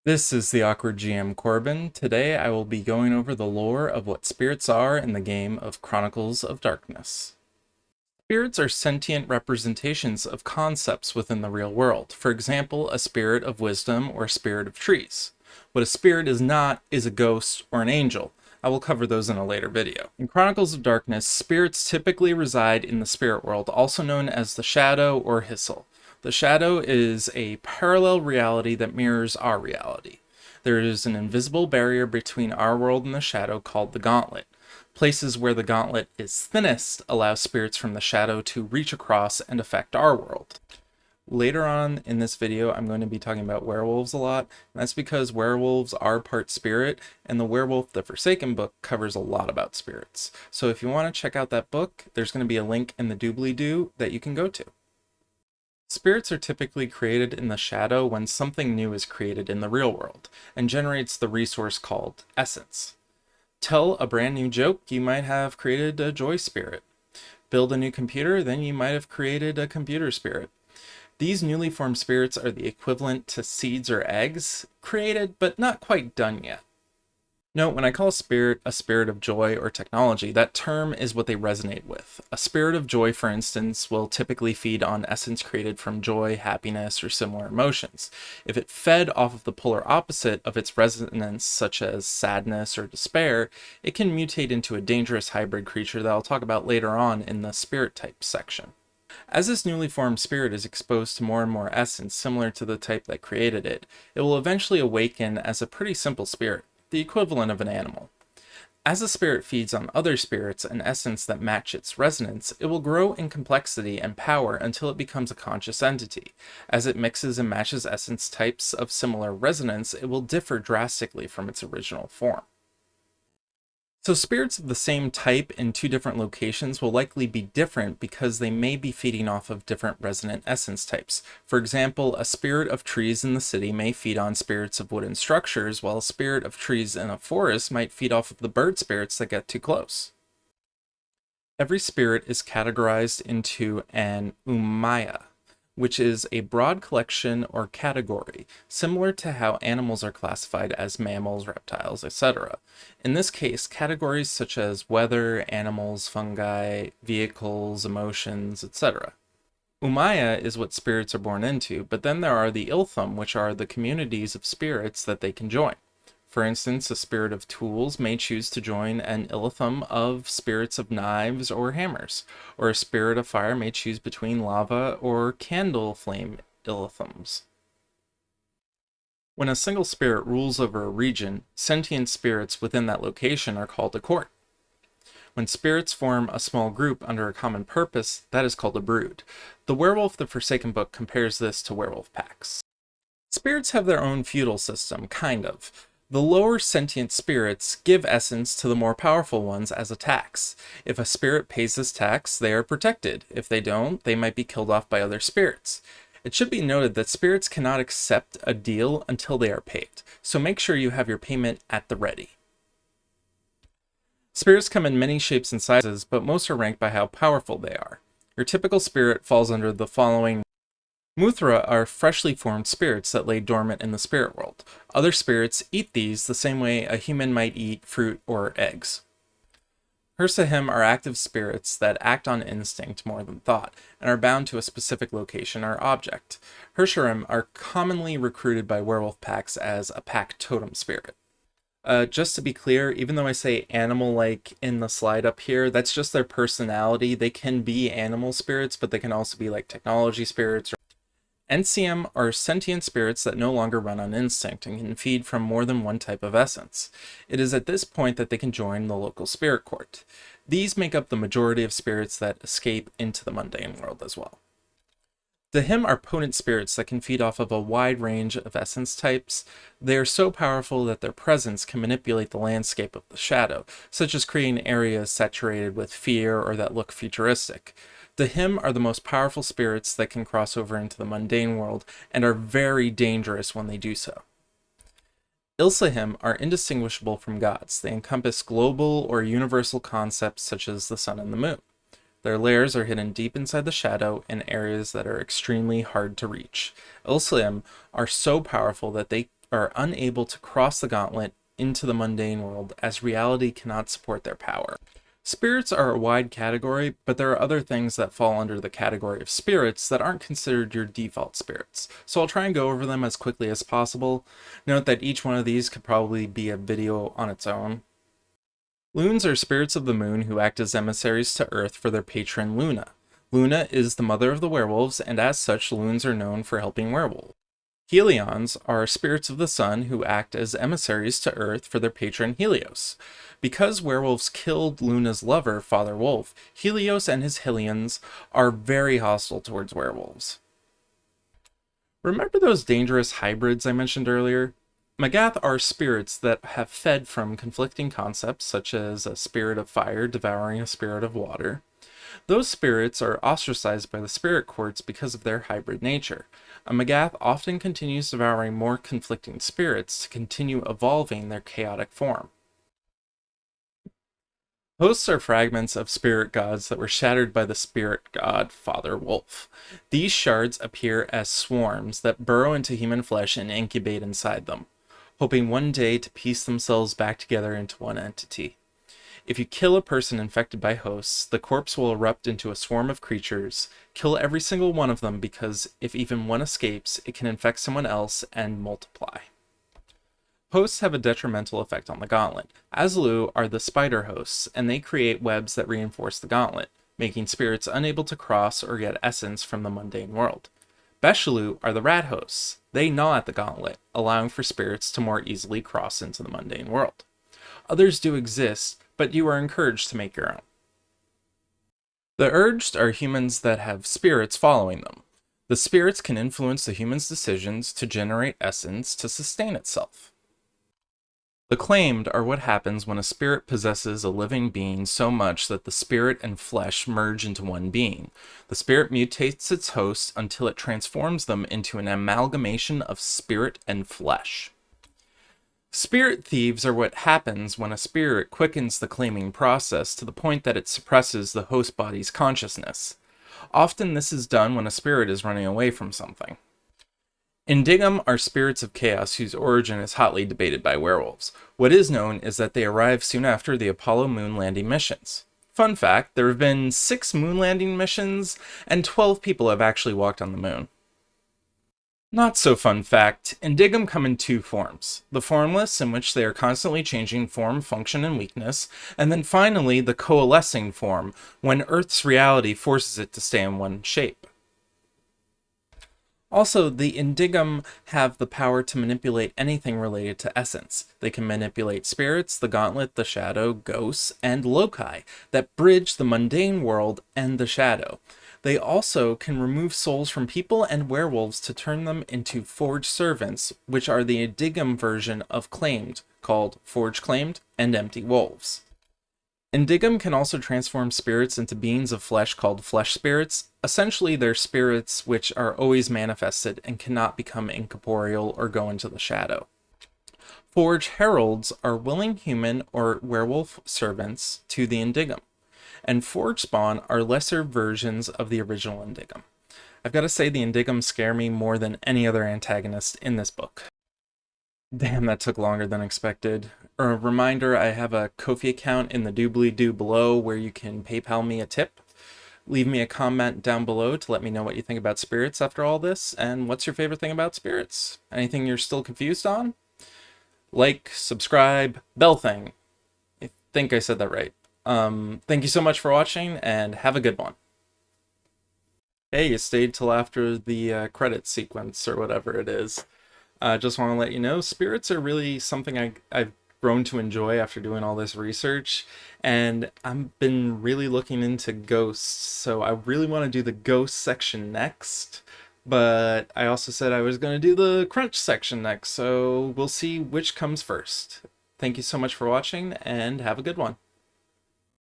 This is the Awkward GM Corbin. Today I will be going over the lore of what spirits are in the game of Chronicles of Darkness. Spirits are sentient representations of concepts within the real world. For example, a spirit of wisdom or a spirit of trees. What a spirit is not is a ghost or an angel. I will cover those in a later video. In Chronicles of Darkness, spirits typically reside in the spirit world, also known as the Shadow or Hissel. The Shadow is a parallel reality that mirrors our reality. There is an invisible barrier between our world and the Shadow called the Gauntlet. Places where the Gauntlet is thinnest allow spirits from the Shadow to reach across and affect our world. Later on in this video, I'm going to be talking about werewolves a lot, and that's because werewolves are part spirit, and the Werewolf the Forsaken book covers a lot about spirits. So if you want to check out that book, there's going to be a link in the doobly-doo that you can go to. Spirits are typically created in the shadow when something new is created in the real world, and generates the resource called essence. Tell a brand new joke, you might have created a joy spirit. Build a new computer, then you might have created a computer spirit. These newly formed spirits are the equivalent to seeds or eggs, created but not quite done yet. Note, when I call a spirit of joy or technology, that term is what they resonate with. A spirit of joy, for instance, will typically feed on essence created from joy, happiness, or similar emotions. If it fed off of the polar opposite of its resonance, such as sadness or despair, it can mutate into a dangerous hybrid creature that I'll talk about later on in the spirit type section. As this newly formed spirit is exposed to more and more essence similar to the type that created it, it will eventually awaken as a pretty simple spirit, the equivalent of an animal. As the spirit feeds on other spirits and essence that match its resonance, it will grow in complexity and power until it becomes a conscious entity. As it mixes and matches essence types of similar resonance, it will differ drastically from its original form. So spirits of the same type in two different locations will likely be different because they may be feeding off of different resonant essence types. For example, a spirit of trees in the city may feed on spirits of wooden structures, while a spirit of trees in a forest might feed off of the bird spirits that get too close. Every spirit is categorized into an umaya, which is a broad collection or category, similar to how animals are classified as mammals, reptiles, etc. In this case, categories such as weather, animals, fungi, vehicles, emotions, etc. Umaya is what spirits are born into, but then there are the Iltham, which are the communities of spirits that they can join. For instance, a spirit of tools may choose to join an Illithum of spirits of knives or hammers, or a spirit of fire may choose between lava or candle flame Illithums. When a single spirit rules over a region, sentient spirits within that location are called a court. When spirits form a small group under a common purpose, that is called a brood. The Werewolf the Forsaken book compares this to werewolf packs. Spirits have their own feudal system, kind of. The lower sentient spirits give essence to the more powerful ones as a tax. If a spirit pays this tax, they are protected. If they don't, they might be killed off by other spirits. It should be noted that spirits cannot accept a deal until they are paid, so make sure you have your payment at the ready. Spirits come in many shapes and sizes, but most are ranked by how powerful they are. Your typical spirit falls under the following. Muthra are freshly formed spirits that lay dormant in the spirit world. Other spirits eat these the same way a human might eat fruit or eggs. Hirsahim are active spirits that act on instinct more than thought, and are bound to a specific location or object. Hirsharim are commonly recruited by werewolf packs as a pack totem spirit. Just to be clear, even though I say animal-like in the slide up here, that's just their personality. They can be animal spirits, but they can also be like technology spirits. NCM are sentient spirits that no longer run on instinct and can feed from more than one type of essence. It is at this point that they can join the local spirit court. These make up the majority of spirits that escape into the mundane world as well. The Him are potent spirits that can feed off of a wide range of essence types. They are so powerful that their presence can manipulate the landscape of the shadow, such as creating areas saturated with fear or that look futuristic. The Him are the most powerful spirits that can cross over into the mundane world and are very dangerous when they do so. Ilsahim are indistinguishable from gods. They encompass global or universal concepts such as the sun and the moon. Their lairs are hidden deep inside the shadow in areas that are extremely hard to reach. Ilsahim are so powerful that they are unable to cross the gauntlet into the mundane world, as reality cannot support their power. Spirits are a wide category, but there are other things that fall under the category of spirits that aren't considered your default spirits, so I'll try and go over them as quickly as possible. Note that each one of these could probably be a video on its own. Loons are spirits of the moon who act as emissaries to Earth for their patron Luna. Luna is the mother of the werewolves, and as such, loons are known for helping werewolves. Helions are spirits of the sun who act as emissaries to Earth for their patron Helios. Because werewolves killed Luna's lover, Father Wolf, Helios and his Helions are very hostile towards werewolves. Remember those dangerous hybrids I mentioned earlier? Magath are spirits that have fed from conflicting concepts, such as a spirit of fire devouring a spirit of water. Those spirits are ostracized by the spirit courts because of their hybrid nature. A Magath often continues devouring more conflicting spirits to continue evolving their chaotic form. Hosts are fragments of spirit gods that were shattered by the spirit god Father Wolf. These shards appear as swarms that burrow into human flesh and incubate inside them, hoping one day to piece themselves back together into one entity. If you kill a person infected by hosts, the corpse will erupt into a swarm of creatures, kill every single one of them, because if even one escapes, it can infect someone else and multiply. Hosts have a detrimental effect on the gauntlet. Azlu are the spider hosts, and they create webs that reinforce the gauntlet, making spirits unable to cross or get essence from the mundane world. Beshalu are the rat hosts. They gnaw at the gauntlet, allowing for spirits to more easily cross into the mundane world. Others do exist, but you are encouraged to make your own. The Urged are humans that have spirits following them. The spirits can influence the human's decisions to generate essence to sustain itself. The Claimed are what happens when a spirit possesses a living being so much that the spirit and flesh merge into one being. The spirit mutates its host until it transforms them into an amalgamation of spirit and flesh. Spirit thieves are what happens when a spirit quickens the claiming process to the point that it suppresses the host body's consciousness. Often this is done when a spirit is running away from something. Indigum are spirits of chaos whose origin is hotly debated by werewolves. What is known is that they arrived soon after the Apollo moon landing missions. Fun fact, there have been 6 moon landing missions, and 12 people have actually walked on the moon. Not so fun fact, Indigum come in 2 forms. The formless, in which they are constantly changing form, function, and weakness, and then finally the coalescing form, when Earth's reality forces it to stay in one shape. Also, the Indigum have the power to manipulate anything related to essence. They can manipulate spirits, the gauntlet, the shadow, ghosts, and loci that bridge the mundane world and the shadow. They also can remove souls from people and werewolves to turn them into Forged Servants, which are the Indigum version of Claimed, called Forged Claimed and Empty Wolves. Indigum can also transform spirits into beings of flesh called Flesh Spirits. Essentially, they're spirits which are always manifested and cannot become incorporeal or go into the shadow. Forged Heralds are willing human or werewolf servants to the Indigum, and Forged Spawn are lesser versions of the original Indigum. I've got to say the Indigum scare me more than any other antagonist in this book. Damn, that took longer than expected. A reminder, I have a Ko-fi account in the doobly-doo below where you can PayPal me a tip. Leave me a comment down below to let me know what you think about spirits after all this, and what's your favorite thing about spirits? Anything you're still confused on? Like, subscribe, bell thing. I think I said that right. Thank you so much for watching, and have a good one. Hey, you stayed till after the credit sequence, or whatever it is. Just want to let you know, spirits are really something I've grown to enjoy after doing all this research, and I've been really looking into ghosts, so I really want to do the ghost section next, but I also said I was going to do the crunch section next, so we'll see which comes first. Thank you so much for watching, and have a good one.